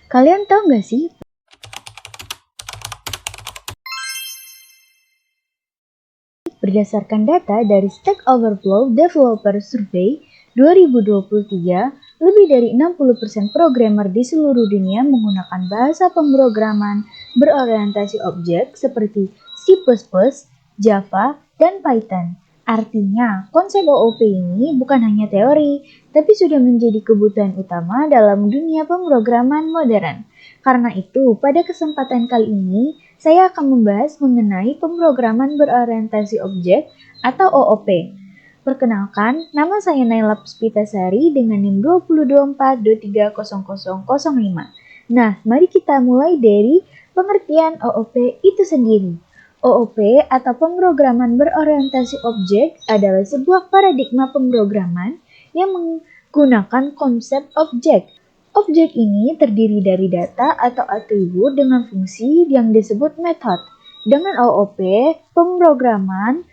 Kalian tahu nggak sih? Berdasarkan data dari Stack Overflow Developer Survey 2023, lebih dari 60% programmer di seluruh dunia menggunakan bahasa pemrograman berorientasi objek seperti C++, Java, dan Python. Artinya, konsep OOP ini bukan hanya teori, tapi sudah menjadi kebutuhan utama dalam dunia pemrograman modern. Karena itu, pada kesempatan kali ini, saya akan membahas mengenai pemrograman berorientasi objek atau OOP. Perkenalkan, nama saya Naila Puspitasari dengan NIM 2024230005. Nah, mari kita mulai dari pengertian OOP itu sendiri. OOP atau pemrograman berorientasi objek adalah sebuah paradigma pemrograman yang menggunakan konsep objek. Objek ini terdiri dari data atau atribut dengan fungsi yang disebut method. Dengan OOP, pemrograman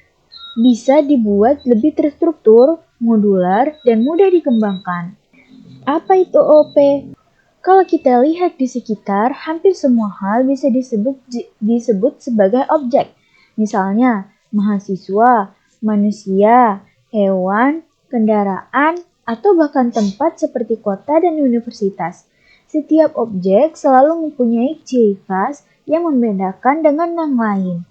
bisa dibuat lebih terstruktur, modular, dan mudah dikembangkan. Apa itu OOP? Kalau kita lihat di sekitar, hampir semua hal bisa disebut sebagai objek. Misalnya, mahasiswa, manusia, hewan, kendaraan, atau bahkan tempat seperti kota dan universitas. Setiap objek selalu mempunyai ciri khas yang membedakan dengan yang lain.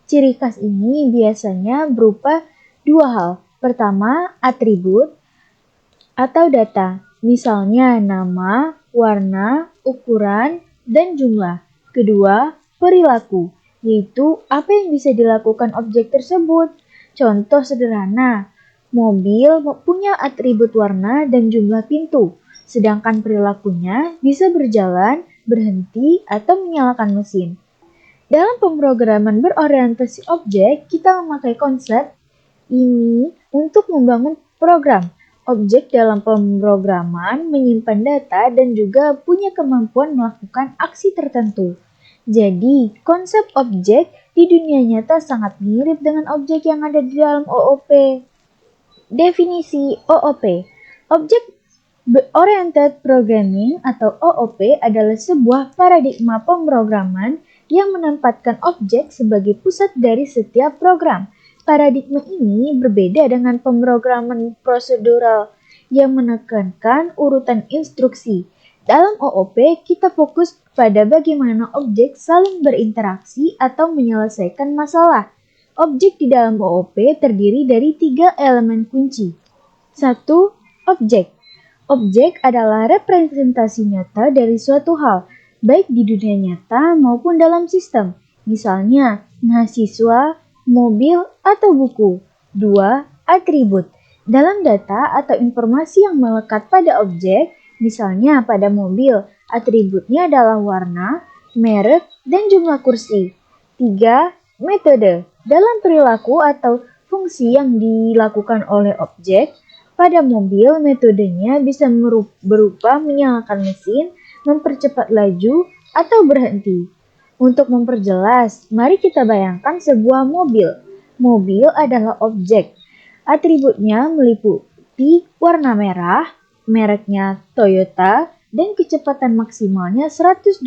Ciri khas ini biasanya berupa dua hal. Pertama, atribut atau data. Misalnya nama, warna, ukuran, dan jumlah. Kedua, perilaku, yaitu apa yang bisa dilakukan objek tersebut. Contoh sederhana, mobil punya atribut warna dan jumlah pintu, sedangkan perilakunya bisa berjalan, berhenti, atau menyalakan mesin. Dalam pemrograman berorientasi objek, kita memakai konsep ini untuk membangun program. Objek dalam pemrograman menyimpan data dan juga punya kemampuan melakukan aksi tertentu. Jadi, konsep objek di dunia nyata sangat mirip dengan objek yang ada di dalam OOP. Definisi OOP. Object Oriented Programming atau OOP adalah sebuah paradigma pemrograman yang menempatkan objek sebagai pusat dari setiap program. Paradigma ini berbeda dengan pemrograman prosedural yang menekankan urutan instruksi. Dalam OOP, kita fokus pada bagaimana objek saling berinteraksi atau menyelesaikan masalah. Objek di dalam OOP terdiri dari 3 elemen kunci. 1. Objek. Objek adalah representasi nyata dari suatu hal, baik di dunia nyata maupun dalam sistem. Misalnya, mahasiswa, mobil, atau buku. 2. Atribut. Dalam data atau informasi yang melekat pada objek, misalnya pada mobil, atributnya adalah warna, merek, dan jumlah kursi. 3. Metode. Dalam perilaku atau fungsi yang dilakukan oleh objek, pada mobil metodenya bisa berupa menyalakan mesin, mempercepat laju, atau berhenti. Untuk memperjelas, mari kita bayangkan sebuah mobil. Mobil adalah objek. Atributnya meliputi warna merah, mereknya Toyota, dan kecepatan maksimalnya 180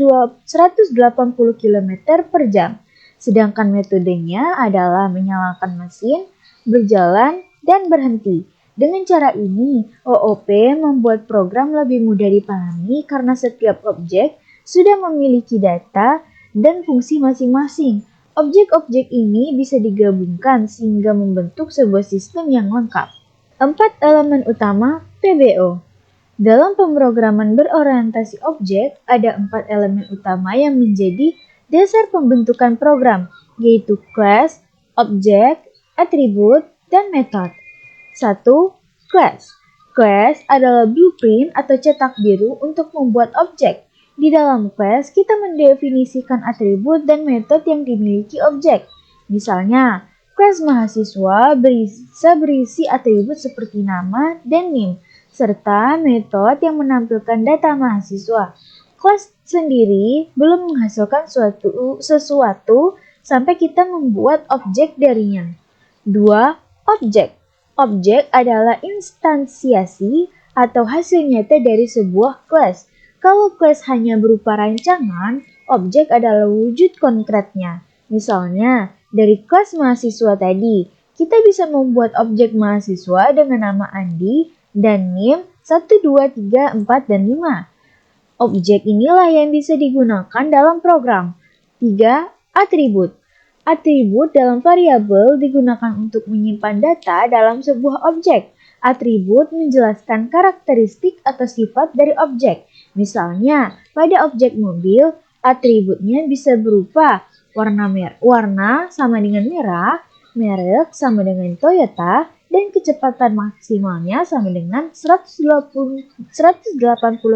km per jam. Sedangkan metodenya adalah menyalakan mesin, berjalan, dan berhenti. Dengan cara ini, OOP membuat program lebih mudah dipahami karena setiap objek sudah memiliki data dan fungsi masing-masing. Objek-objek ini bisa digabungkan sehingga membentuk sebuah sistem yang lengkap. 4 elemen utama PBO. Dalam pemrograman berorientasi objek, ada 4 elemen utama yang menjadi dasar pembentukan program, yaitu class, objek, atribut, dan method. 1. Class. Class adalah blueprint atau cetak biru untuk membuat objek. Di dalam class, kita mendefinisikan atribut dan metode yang dimiliki objek. Misalnya, class mahasiswa bisa berisi atribut seperti nama dan NIM, serta metode yang menampilkan data mahasiswa. Class sendiri belum menghasilkan sesuatu sampai kita membuat objek darinya. 2. Objek. Objek adalah instansiasi atau hasil nyata dari sebuah class. Kalau kelas hanya berupa rancangan, objek adalah wujud konkretnya. Misalnya, dari kelas mahasiswa tadi, kita bisa membuat objek mahasiswa dengan nama Andi dan NIM 1, 2, 3, 4, dan 5. Objek inilah yang bisa digunakan dalam program. 3. Atribut. Atribut dalam variabel digunakan untuk menyimpan data dalam sebuah objek. Atribut menjelaskan karakteristik atau sifat dari objek. Misalnya, pada objek mobil, atributnya bisa berupa warna sama dengan merah, merek sama dengan Toyota, dan kecepatan maksimalnya sama dengan 180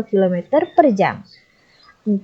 km per jam. 4.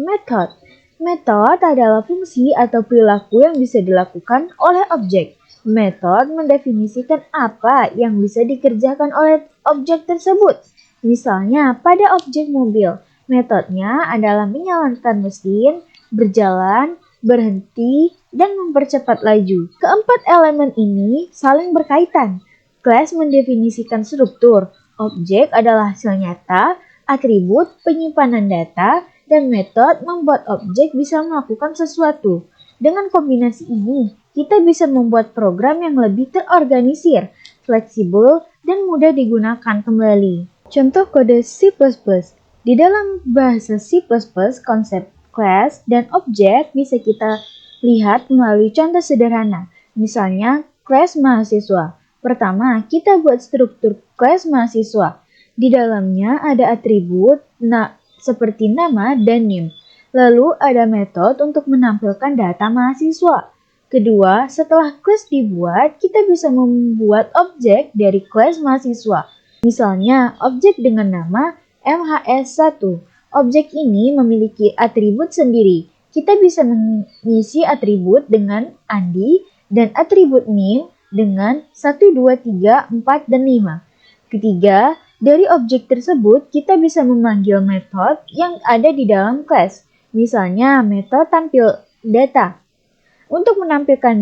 Metode. Metode adalah fungsi atau perilaku yang bisa dilakukan oleh objek. Metode mendefinisikan apa yang bisa dikerjakan oleh objek tersebut. Misalnya, pada objek mobil, metodenya adalah menyalakan mesin, berjalan, berhenti, dan mempercepat laju. Keempat elemen ini saling berkaitan. Kelas mendefinisikan struktur, objek adalah hasil nyata, atribut penyimpanan data, dan metode membuat objek bisa melakukan sesuatu. Dengan kombinasi ini, kita bisa membuat program yang lebih terorganisir, fleksibel, dan mudah digunakan kembali. Contoh kode C++. Di dalam bahasa C++, konsep class dan objek bisa kita lihat melalui contoh sederhana. Misalnya, kelas mahasiswa. Pertama, kita buat struktur kelas mahasiswa. Di dalamnya ada atribut seperti nama dan NIM. Lalu ada metode untuk menampilkan data mahasiswa. Kedua, setelah kelas dibuat, kita bisa membuat objek dari kelas mahasiswa. Misalnya, objek dengan nama MHS1. Objek ini memiliki atribut sendiri. Kita bisa mengisi atribut dengan Andi dan atribut NIM dengan 1, 2, 3, 4, dan 5. Ketiga, dari objek tersebut kita bisa memanggil metode yang ada di dalam kelas. Misalnya, metode tampil data untuk menampilkan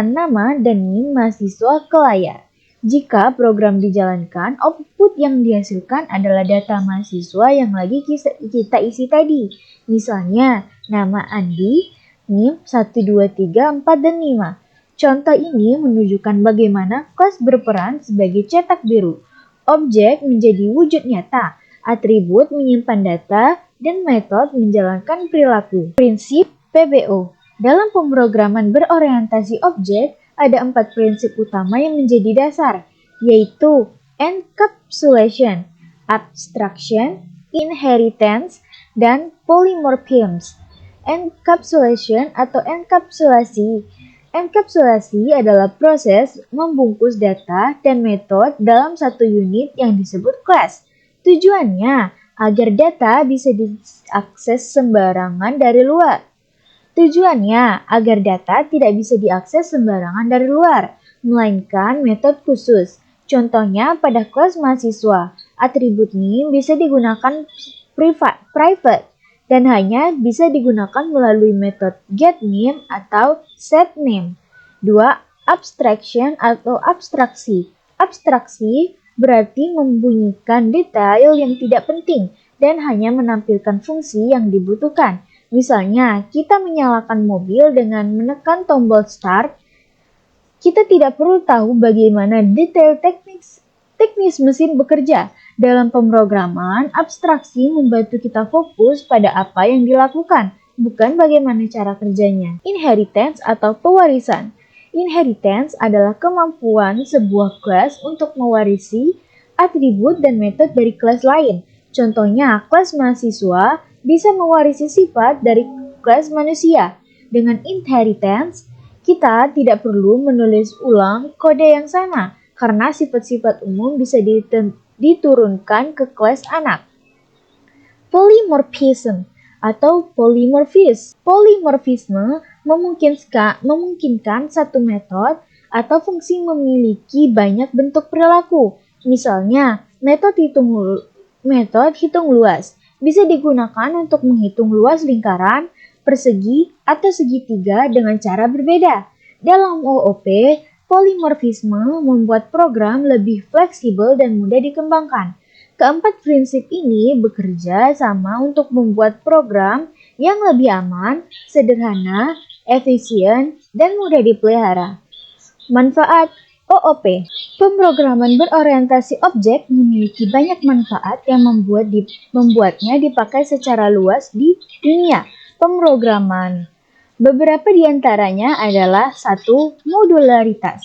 nama dan NIM mahasiswa ke layar. Jika program dijalankan, output yang dihasilkan adalah data mahasiswa yang lagi kita isi tadi. Misalnya, nama Andi, NIM 1, 2, 3, 4, dan 5. Contoh ini menunjukkan bagaimana kelas berperan sebagai cetak biru. Objek menjadi wujud nyata, atribut menyimpan data, dan metode menjalankan perilaku. Prinsip PBO. Dalam pemrograman berorientasi objek, ada 4 prinsip utama yang menjadi dasar, yaitu encapsulation, abstraction, inheritance, dan polymorphism. Encapsulation atau enkapsulasi. Enkapsulasi adalah proses membungkus data dan metode dalam satu unit yang disebut kelas. Tujuannya agar data bisa diakses sembarangan dari luar. Tujuannya agar data tidak bisa diakses sembarangan dari luar, melainkan metode khusus. Contohnya pada kelas mahasiswa, atribut NIM bisa digunakan private dan hanya bisa digunakan melalui metode getNIM atau setNIM. 2. Abstraction atau abstraksi. Abstraksi berarti membunyikan detail yang tidak penting dan hanya menampilkan fungsi yang dibutuhkan. Misalnya, kita menyalakan mobil dengan menekan tombol start. Kita tidak perlu tahu bagaimana detail teknis mesin bekerja. Dalam pemrograman, abstraksi membantu kita fokus pada apa yang dilakukan, bukan bagaimana cara kerjanya. Inheritance atau pewarisan. Inheritance adalah kemampuan sebuah kelas untuk mewarisi atribut dan metode dari kelas lain. Contohnya, kelas mahasiswa bisa mewarisi sifat dari kelas manusia. Dengan inheritance, kita tidak perlu menulis ulang kode yang sama karena sifat-sifat umum bisa diturunkan ke kelas anak. Polymorphism atau polymorphism. Polymorphisme memungkinkan satu metode atau fungsi memiliki banyak bentuk perilaku. Misalnya, metode hitung luas bisa digunakan untuk menghitung luas lingkaran, persegi, atau segitiga dengan cara berbeda. Dalam OOP, polimorfisme membuat program lebih fleksibel dan mudah dikembangkan. Keempat prinsip ini bekerja sama untuk membuat program yang lebih aman, sederhana, efisien, dan mudah dipelihara. Manfaat OOP. Pemrograman berorientasi objek memiliki banyak manfaat yang membuatnya dipakai secara luas di dunia pemrograman. Beberapa di antaranya adalah 1. Modularitas.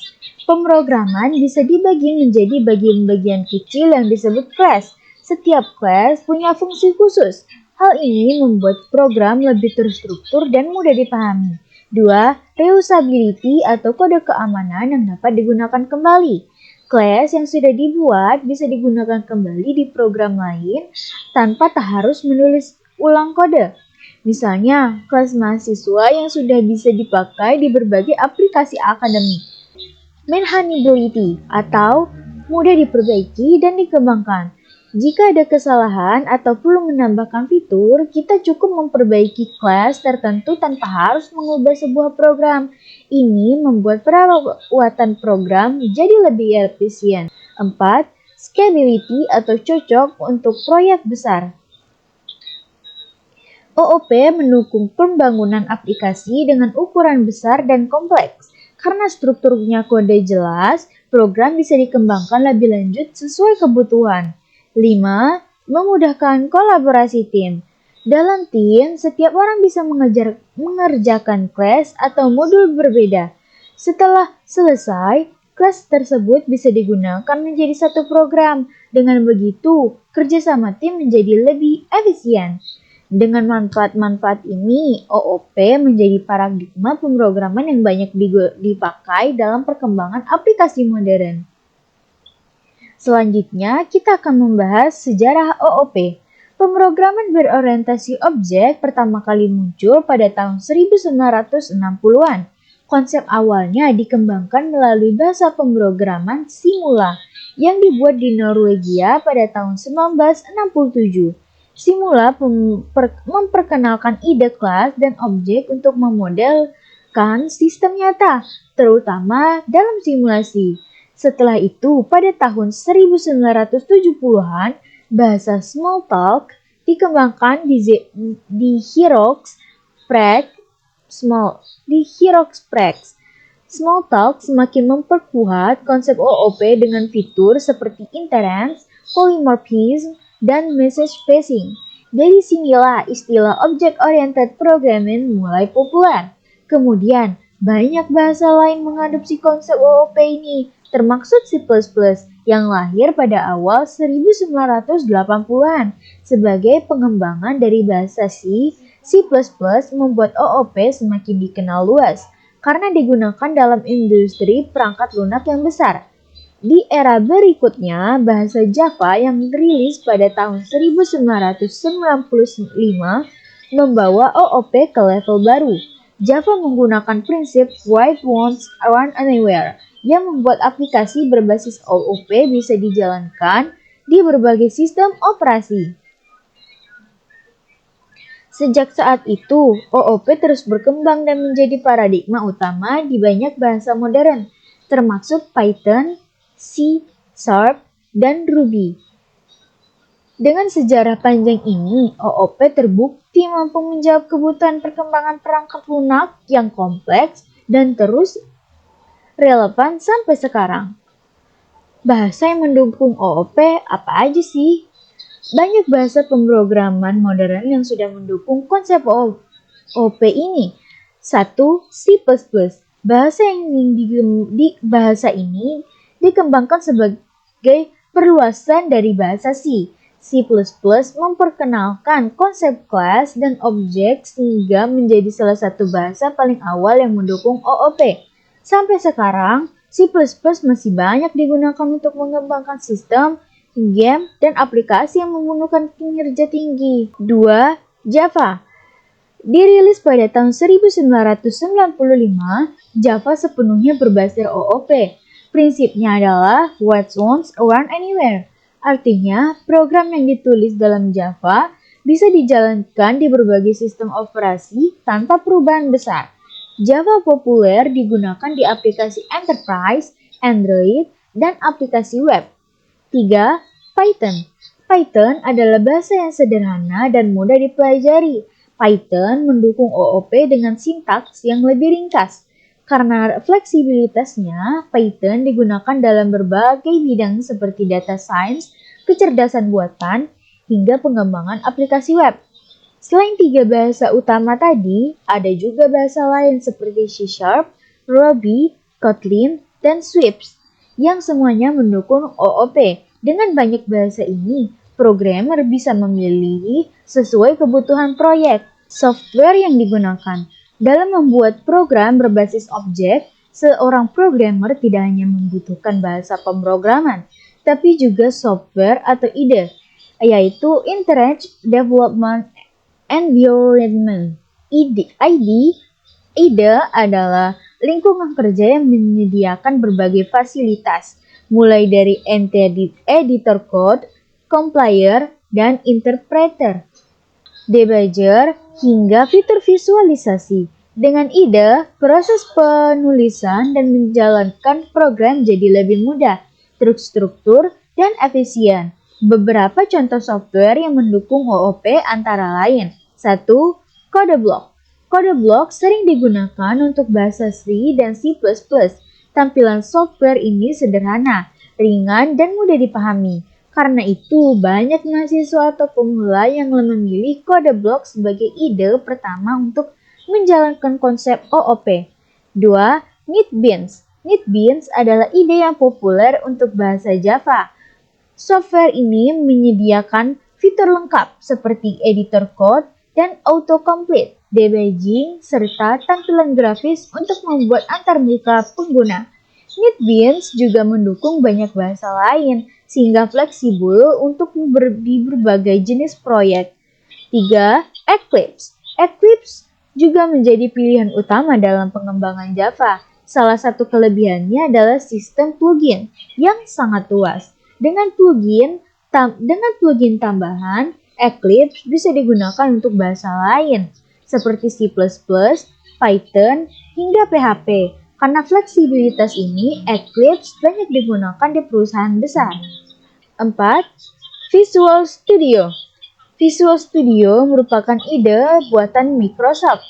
Pemrograman bisa dibagi menjadi bagian-bagian kecil yang disebut kelas. Setiap kelas punya fungsi khusus. Hal ini membuat program lebih terstruktur dan mudah dipahami. 2. Reusability atau kode keamanan yang dapat digunakan kembali. Kelas yang sudah dibuat bisa digunakan kembali di program lain tanpa harus menulis ulang kode. Misalnya, kelas mahasiswa yang sudah bisa dipakai di berbagai aplikasi akademik. Maintainability atau mudah diperbaiki dan dikembangkan. Jika ada kesalahan atau perlu menambahkan fitur, kita cukup memperbaiki kelas tertentu tanpa harus mengubah sebuah program. Ini membuat perawatan program jadi lebih efisien. 4. Scalability atau cocok untuk proyek besar. OOP mendukung pembangunan aplikasi dengan ukuran besar dan kompleks. Karena strukturnya kode jelas, program bisa dikembangkan lebih lanjut sesuai kebutuhan. 5. Memudahkan kolaborasi tim. Dalam tim, setiap orang bisa mengerjakan kelas atau modul berbeda. Setelah selesai, kelas tersebut bisa digunakan menjadi satu program. Dengan begitu, kerjasama tim menjadi lebih efisien. Dengan manfaat-manfaat ini, OOP menjadi paradigma pemrograman yang banyak dipakai dalam perkembangan aplikasi modern. Selanjutnya, kita akan membahas sejarah OOP. Pemrograman berorientasi objek pertama kali muncul pada tahun 1960-an. Konsep awalnya dikembangkan melalui bahasa pemrograman Simula yang dibuat di Norwegia pada tahun 1967. Simula memperkenalkan ide kelas dan objek untuk memodelkan sistem nyata, terutama dalam simulasi. Setelah itu, pada tahun 1970-an, bahasa Smalltalk dikembangkan di Xerox PreX. Smalltalk semakin memperkuat konsep OOP dengan fitur seperti interference, polymorphism, dan message passing. Dari sinilah istilah Object-Oriented Programming mulai populer. Kemudian, banyak bahasa lain mengadopsi konsep OOP ini, termasuk C++ yang lahir pada awal 1980-an. Sebagai pengembangan dari bahasa C++ membuat OOP semakin dikenal luas karena digunakan dalam industri perangkat lunak yang besar. Di era berikutnya, bahasa Java yang dirilis pada tahun 1995 membawa OOP ke level baru. Java menggunakan prinsip Write Once, Run Anywhere yang membuat aplikasi berbasis OOP bisa dijalankan di berbagai sistem operasi. Sejak saat itu, OOP terus berkembang dan menjadi paradigma utama di banyak bahasa modern, termasuk Python, C#, dan Ruby. Dengan sejarah panjang ini, OOP terbukti mampu menjawab kebutuhan perkembangan perangkat lunak yang kompleks dan terus relevan sampai sekarang. Bahasa yang mendukung OOP apa aja sih? Banyak bahasa pemrograman modern yang sudah mendukung konsep OOP ini. 1. C++. Bahasa ini dikembangkan sebagai perluasan dari bahasa C. C++ memperkenalkan konsep kelas dan objek sehingga menjadi salah satu bahasa paling awal yang mendukung OOP. Sampai sekarang, C++ masih banyak digunakan untuk mengembangkan sistem, game, dan aplikasi yang membutuhkan kinerja tinggi. 2. Java. Dirilis pada tahun 1995, Java sepenuhnya berbasis OOP. Prinsipnya adalah Write Once, Run Anywhere. Artinya, program yang ditulis dalam Java bisa dijalankan di berbagai sistem operasi tanpa perubahan besar. Java populer digunakan di aplikasi enterprise, Android, dan aplikasi web. 3. Python. Python adalah bahasa yang sederhana dan mudah dipelajari. Python mendukung OOP dengan sintaks yang lebih ringkas. Karena fleksibilitasnya, Python digunakan dalam berbagai bidang seperti data science, kecerdasan buatan, hingga pengembangan aplikasi web. Selain tiga bahasa utama tadi, ada juga bahasa lain seperti C#, Ruby, Kotlin, dan Swift, yang semuanya mendukung OOP. Dengan banyak bahasa ini, programmer bisa memilih sesuai kebutuhan proyek, software yang digunakan. Dalam membuat program berbasis objek, seorang programmer tidak hanya membutuhkan bahasa pemrograman, tapi juga software atau ide, yaitu Interactive Development Environment. IDE adalah lingkungan kerja yang menyediakan berbagai fasilitas, mulai dari editor code, compiler, dan interpreter, debugger, hingga fitur visualisasi. Dengan IDE, proses penulisan dan menjalankan program jadi lebih mudah, terstruktur, dan efisien. Beberapa contoh software yang mendukung OOP antara lain. 1. CodeBlock. CodeBlock sering digunakan untuk bahasa C dan C++. Tampilan software ini sederhana, ringan, dan mudah dipahami. Karena itu, banyak mahasiswa atau pemula yang memilih CodeBlock sebagai ide pertama untuk menjalankan konsep OOP. 2. NetBeans. NetBeans adalah ide yang populer untuk bahasa Java. Software ini menyediakan fitur lengkap seperti editor code dan autocomplete, debugging, serta tampilan grafis untuk membuat antarmuka pengguna. NetBeans juga mendukung banyak bahasa lain, sehingga fleksibel untuk di berbagai jenis proyek. 3. Eclipse. Eclipse juga menjadi pilihan utama dalam pengembangan Java. Salah satu kelebihannya adalah sistem plugin yang sangat luas. Dengan plugin tambahan, Eclipse bisa digunakan untuk bahasa lain, seperti C++, Python, hingga PHP. Karena fleksibilitas ini, Eclipse banyak digunakan di perusahaan besar. 4. Visual Studio. Visual Studio merupakan ide buatan Microsoft.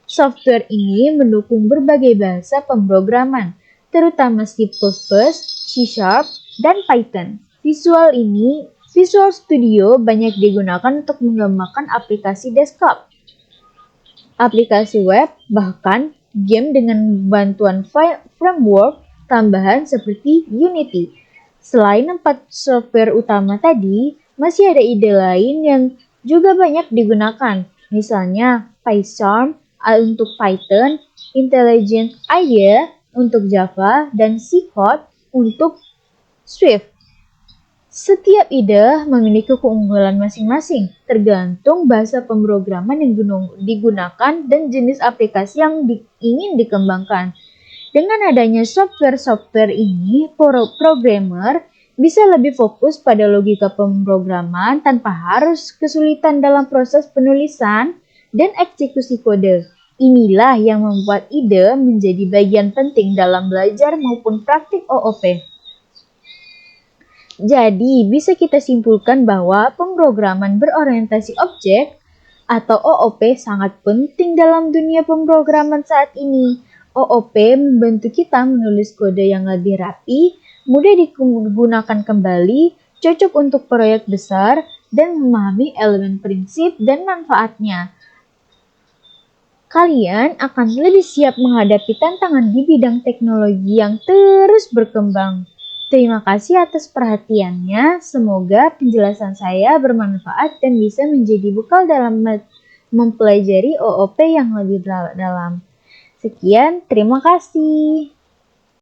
Software ini mendukung berbagai bahasa pemrograman, terutama C++, C#, dan Python. Visual Studio banyak digunakan untuk mengembangkan aplikasi desktop, aplikasi web, bahkan game dengan bantuan framework tambahan seperti Unity. Selain 4 software utama tadi, masih ada ide lain yang juga banyak digunakan. Misalnya PyCharm untuk Python, Intelligent IDEA untuk Java, dan C-Code untuk Swift. Setiap ide memiliki keunggulan masing-masing, tergantung bahasa pemrograman yang digunakan dan jenis aplikasi yang ingin dikembangkan. Dengan adanya software-software ini, programmer bisa lebih fokus pada logika pemrograman tanpa harus kesulitan dalam proses penulisan dan eksekusi kode. Inilah yang membuat ide menjadi bagian penting dalam belajar maupun praktik OOP. Jadi, bisa kita simpulkan bahwa pemrograman berorientasi objek atau OOP sangat penting dalam dunia pemrograman saat ini. OOP membantu kita menulis kode yang lebih rapi, mudah digunakan kembali, cocok untuk proyek besar, dan memahami elemen prinsip dan manfaatnya. Kalian akan lebih siap menghadapi tantangan di bidang teknologi yang terus berkembang. Terima kasih atas perhatiannya. Semoga penjelasan saya bermanfaat dan bisa menjadi bekal dalam mempelajari OOP yang lebih dalam. Sekian, terima kasih.